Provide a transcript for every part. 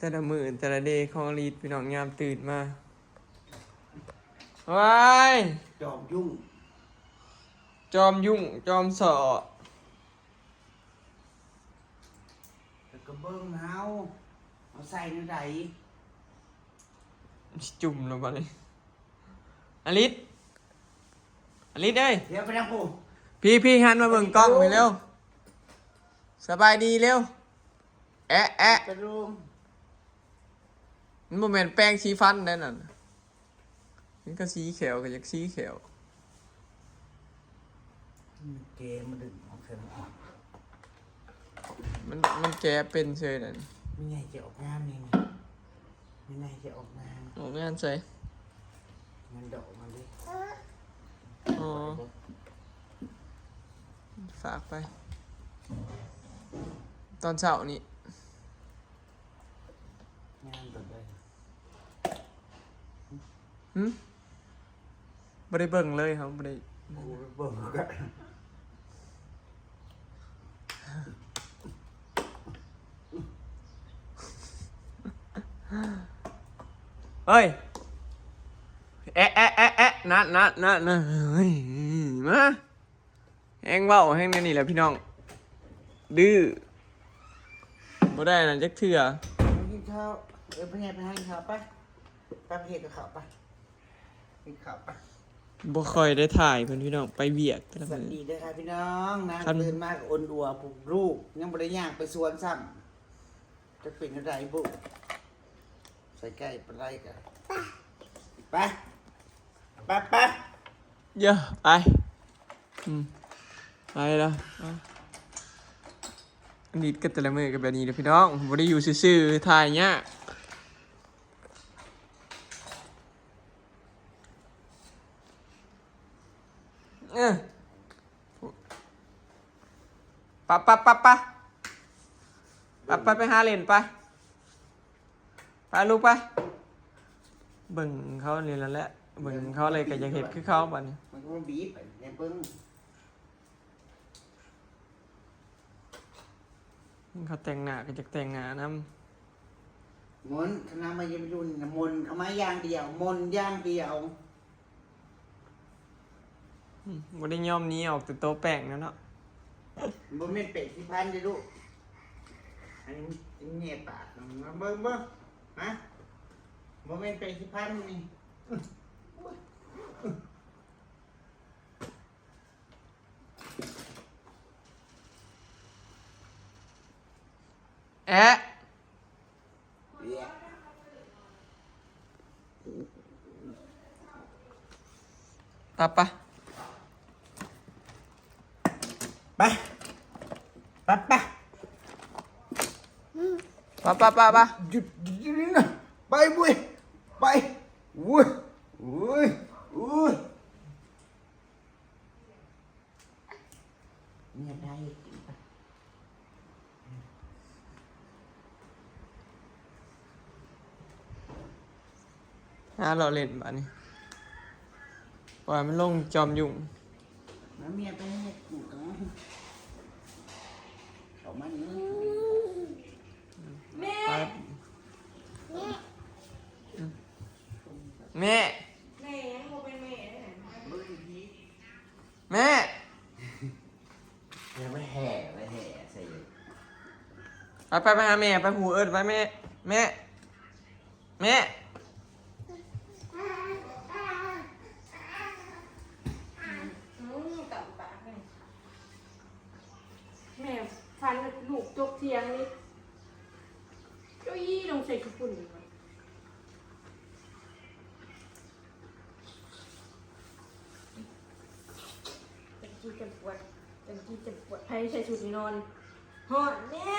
แต่ละมื้อแต่ละเดย์ของลีดพี่น้องยามตื่นมาว้าย จอมยุ่ง จอมยุ่งจอมสอ แล้วก็เบิ้งเฮาเอาใส่ในใด จุ่มลงไปเลยอลิสเอ้ย เดี๋ยวไปนะปู่ พี่หันมาเบิ่งกล้องไปเร็วสบายดีเร็วแอะ ไปรูม มันบ่แม่นแป้งสีฟันได้นั่นมันก็สีเขียวก็อยากสีเขียว เกมมาดึงออกเส้นออก มันแก้เป็นเฉยนั่น ไม่ไงจะออกงานนี่ไม่ไงจะออกงาน ออกงานใส่ มันดอกมันดิ อ๋อฝากไป ตอนเช้านี้ งานต่อไป บ่ได้เบิ่งเลยครับบ่ได้ กูเบิ่งกัน เฮ้ยแอะนัดเฮ้ยมาแห้งเว้าแห้งนี่แหละพี่น้องดื้อบ่ได้นั่นจักเทื่อ กินข้าวไปไงไปให้ข้าวไปไปเพจกับข้าวไปกินข้าวไป บ่ค่อยได้ถ่ายเพิ่นพี่น้องไปเวียกแต่ละ สวั มื้ ส อ ดีด้วยค่ะพี่น้องนะ ครับ ตื่นมากอ่อนอัวปลุกลูกยังบ่ได้ย่างไปสวนซ้ำจะเป็นอะไรบุใส่ไก่ปลาไหลกันไปไป เยอะไปไปแล้วอันนี้ก็แต่ละมื้อก็แบบนี้เด้อพี่น้องบ่ได้อยู่ซื่อๆถ่ายยากปะไปหาเล่นไปลูกไปเบิ่งเขานี่แล้วแหละเบิ่งเขาเลยก็อยากเห็นคือเขาบัดนี้ มันก็มาบีบไปในเบิ้ง เขาแต่งหน้าก็อยากแต่งหน้านำ มนคณะมาเยี่ยมยุ่นมนเอามาย่างเดียวมนย่างเดียว บ่ได้ยอมหนี้ออกแต่โต๊ะแป้งแล้วเนาะ บ่แม่นเป็ดที่พันเด้อลูกอันนี้มันเงียบปากมาเบิ้งฮะบ่แม่นเป็ดที่พันนี่ แอะปะ ไปหยุดนี่นะไปบุ้ยไปอุ้ยเนี่ยได้เราเล่นบัดนี้ปล่อยมันลงจอมยุ่ง มาเมียไปให้กูกันเอามานี่ ไปแม่ แม่ยังโมเป็นแม่ได้ไหน เบิ้งที แม่ ยังไม่แห่ใส่ ไปหาแม่ไปหูเอิดไปแม่ ตับปากเลยแม่ฟันลูกจกเทียงนี่เจ้ายี่ลงใส่กระปุ่นเลยจังกี้จะปวดใครใส่ชุดนี้นอนหอนแม่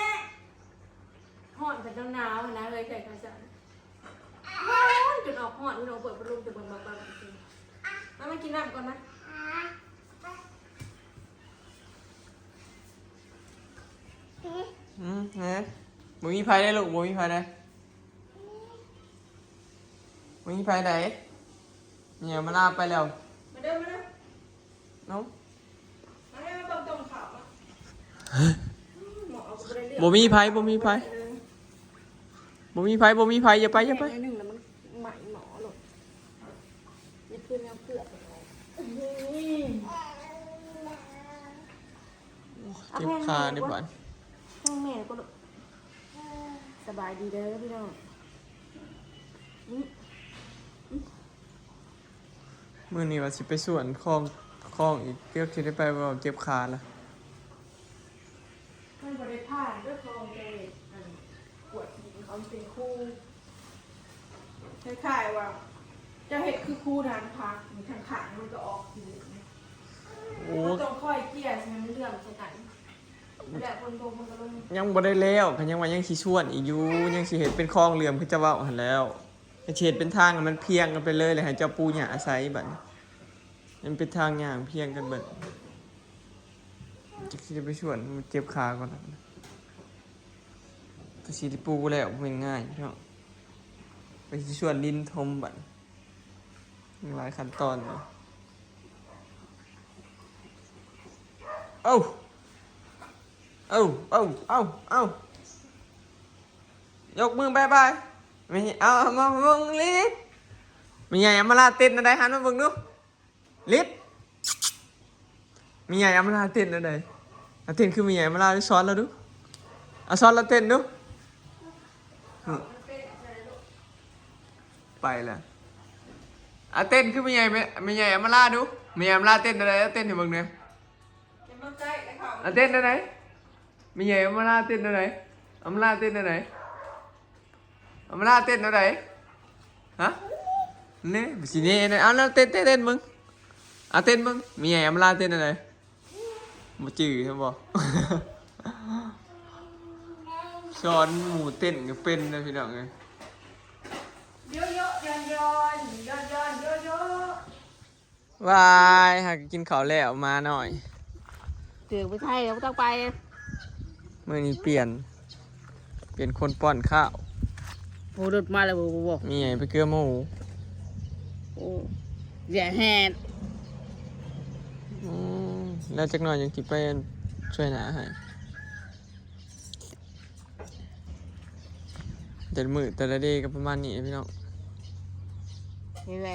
หอนเป็นหนาวนะเลยใส่กระสันหอนจนออกหอนพี่น้องเปิดพัดลมจะเบิ่งบ้าๆจริงมากินน้ำก่อนนะ เนี่ยบ่มีไผได้ลูกบ่มีไผได้เนี่ยมาลาไปแล้ว มาเดินมาเดิน น้อง มาเดินมาตรงๆเขาอ่ะหมอเอาไปเรื่อยๆ บ่มีไผ บ่มีไผอย่าไป หนึ่งแล้วมันใหม่หมอหลดนี่คือแนวเกลือ เจ็บขาในบ้าน ห้องแม่ก็สบายดีเด้อพี่น้อง มื้อนี้ว่าสิไปสวนคลองอีกเกือบสิได้ไปว่าเจ็บขาละ มันบริพาดด้วยคลองเจริญปวดหินเขาเป็นคู่คล้ายๆว่าจะเห็ดคือคู่ทางพักมีทางขามันก็ออกอยู่ โอ้ ต้องค่อยเกลี่ยใช่ไหมเรื่องใช่ไหมแต่คนโตมันก็ลง ยังบ่ได้แล้วคันยังว่ายังสิชวนอีกอยู่ยังสิเฮ็ดเป็นคลองเหลื่อมคือจะเว้าหั่นแล้วให้เฮ็ดเป็นทางให้มันเพียงกันไปเลยให้เจ้าปู่ย่าอาศัยบัดนี้มันเป็นทางย่างเพียงกันเบิดจักสิได้ไปชวนมันเจ็บขาก่อนนะก็สิได้ปูแล้วมันง่ายพี่น้องไปสิชวนดินทมบัดมีหลายขั้นตอนเลยเอ้ายกมือบายบายไม่เอามาเบิ่งลิศมีใหญ่มาลาเต้นอะไรหันมาเบิ่งดูลิศมีใหญ่มาลาเต้นอะไรเต้นคือมีใหญ่มาลาสอนเราดูสอนเราเต้นดูไปแล้วเต้นคือมีใหญ่มาลาดูมีใหญ่มาลาเต้นอะไรเต้นให้เบิ่งหน่อยเต้นอะไรมีใหญ่มาลาเต้นอะไรมาลาเต้นอะไรมาลาเต้นอะไรฮะเนี่ยสิเนี่ยเอาแล้วเต้นมึงเต้นมึงมีใหญ่มาลาเต้นอะไรมาจื้อใช่ป่ะ สอนหมูเต้นก็เป็นนะพี่น้องเลยวายหากกินข้าวแล้วมาหน่อย ถือไปไทยเราต้องไป เมื่อนี้เปลี่ยนคนป้อนข้าว โอ้รถมาแล้วบ่ มีไงไปเกลือหมู โอ้อย่าแหด แล้วจักหน่อยยังกินไปช่วยหนาให้แต่ละมือแต่ละเดย์ก็ประมาณนี้พี่น้อง เห็นไหม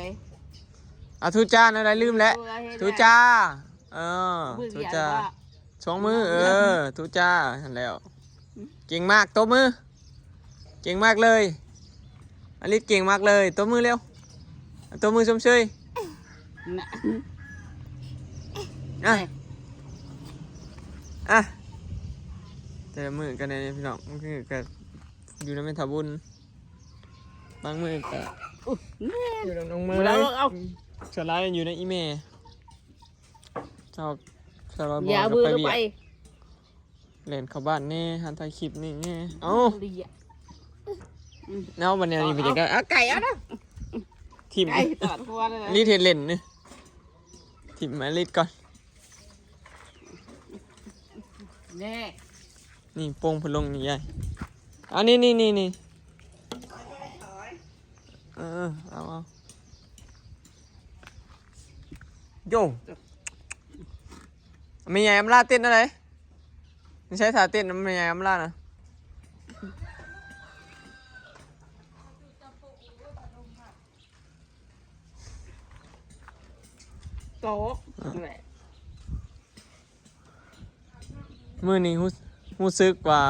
ทุจ้าอะไรลืมแล้วทุจ้าทุจ้าสองมือทุจ้าเห็นแล้วเก่งมากตัวมือเก่งมากเลยอลิศเก่งมากเลยตัวมือเร็วตัวมือชมเชยแต่ละมือกันเนี่ยพี่น้องมันคือกันอยู่ในเมทาบุญบางมือก็อยู่ในน้องมือสไลด์อยู่ในอีเมลชอบสไลด์บอลก็ไปเบียดเล่นเข้าบ้านนี่หันถ่ายคลิปนี่ไงเอ้าเนาะวันนี้นี่เป็นยังไงไก่นะทีมลิดเห็นเล่นนี่ทีมมาลิดก่อนนี่โป่งพลงนี่ใหญ่นี่เอาโย่มีใหญ่อำลาเต้นอะไรไม่ใช่ท่าเต้นมันใหญ่อำลานะโต๊ะ มื้อนี้รู้สึกว่า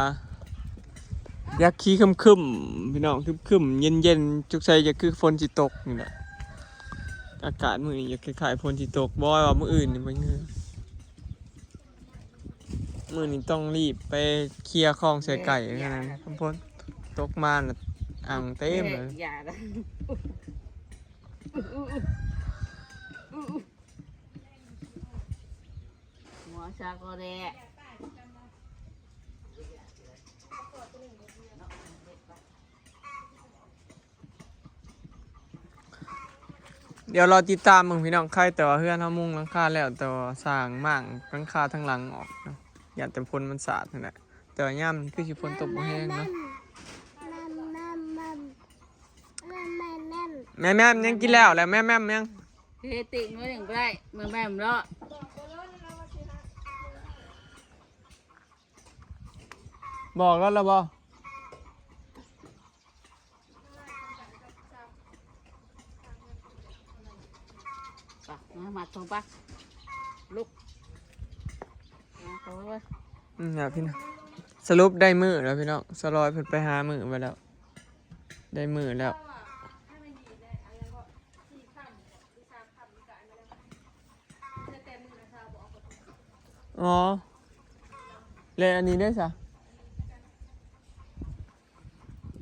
อยากขี้คึมๆพี่น้องคึมๆเย็นๆจุกใจอยากคือฝนสิตกนี่แหละอากาศมื้อนี้อยากคล้ายๆฝนสิตกบ่ว่ามื้ออื่นนี่บ่เงือมื้อนี้ต้องรีบไปเคลียร์คลองใส่ไก่เท่านั้นฝนตกมาน่ะอ่างเต็มเลยอย่านะหัวชาโกเดะ เดี๋ยวเราติดตามมึงพี่น้องใครแต่ว่าเพื่อนเฮามุ่งหลังคาแล้วแต่ว่าสร้างมั่งหลังคาทั้งหลังออกเนาะอย่าแต่ฝนมันสาดนั่นแหละแต่ว่าย่ามคือสิฝนตกบ่แห้งเนาะแม่ยังกินแล้วแม่ยัง เฮติน้อยหนึ่งก็ได้เมื่อแม่รอด บอกแล้วล่ะบ่ มัดทองปะลูกเอาไว้ นะพี่น้องสรุปได้มือแล้วพี่น้องสลอยเพิ่นไปหามือมาแล้วได้มือแล้วอ๋อเลยอันนี้ได้ซะ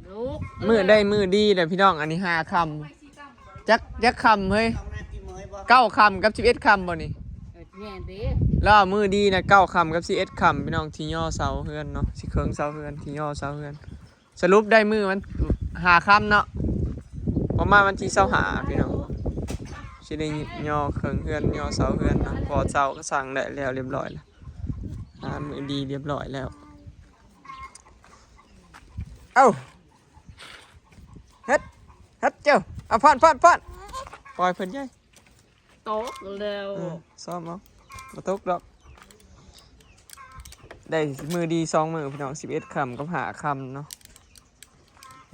ลูก มือได้มือดีเลยพี่น้องอันนี้5 คำจักคำเฮ้ย ต้องนั่นพี่เมยบ่ 9 คำกับ11 คำบ่นี่ แง่ดี แล้วมือดีนะ9 คำกับ11 คำพี่น้องที่ย่อเสาเฮือนเนาะที่เคิงเสาเฮือนที่ย่อเสาเฮือนสรุปได้มือมัน5 คำเนาะประมาณวันที่25พี่น้องสิได้ย่อเคิงเฮือนย่อเสาเฮือนเนาะพอเสาก็สั่งได้แล้วเรียบร้อยแล้วมือดีเรียบร้อยแล้วเอ้าเฮ็ดเจ้าเอาพ่อนปล่อยเพิ่นใหญ่ โต๊ะเร็ว ซ้อมเอาบ่ตกดอกได้มือดี2 มือพี่น้อง11 คำกับ5 คำเนาะ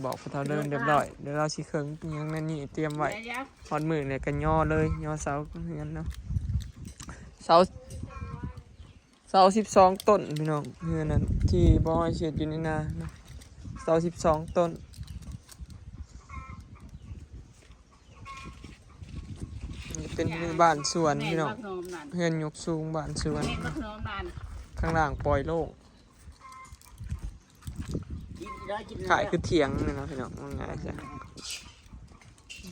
บอกพอเท่าเดินเรียบร้อยเดี๋ยวเราสิเคิงยังนั่นนี่เตรียมไว้ฮอดมือเนี่ยก็ย่อเลยย่อเสาเฮือนเนาะเสา12 ต้นพี่น้องเฮือนนั้นที่บ่ให้เสียดอยู่ในนาเนาะเสา12 ต้นนี่เป็นบ้านสวนพี่น้องเฮือนยกสูงบ้านสวน แม่ก็ขนมนาน ข้างล่างปล่อยโล่ง กินได้กิน ขายคือเถียงนี่นะพี่น้องว่าง่ายจ้ะ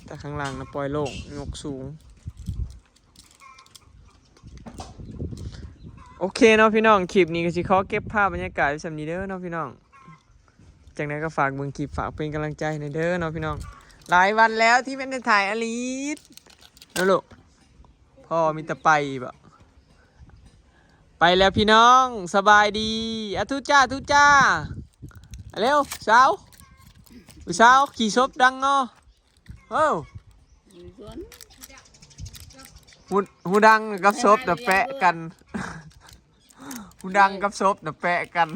แต่ข้างล่างนะปล่อยโล่งยกสูงโอเคเนาะพี่น้องคลิปนี้ก็สิขอเก็บภาพบรรยากาศไว้สำนี้เด้อเนาะพี่น้องจากนั้นก็ฝากเบิ่งคลิปฝากเป็นกำลังใจในเด้อเนาะพี่น้องหลายวันแล้วที่ไม่ได้ถ่ายอลีสนะลูกพ่อมีแต่ไปบ่ไปแล้วพี่น้องสบายดีอะทุจ้าเร็วสาวขี่ซบดังเนาะเอ้า อยู่สวน หูดังกับซบเดี๋ยวแปะกันหูดังกับซบเดี๋ยวแปะกัน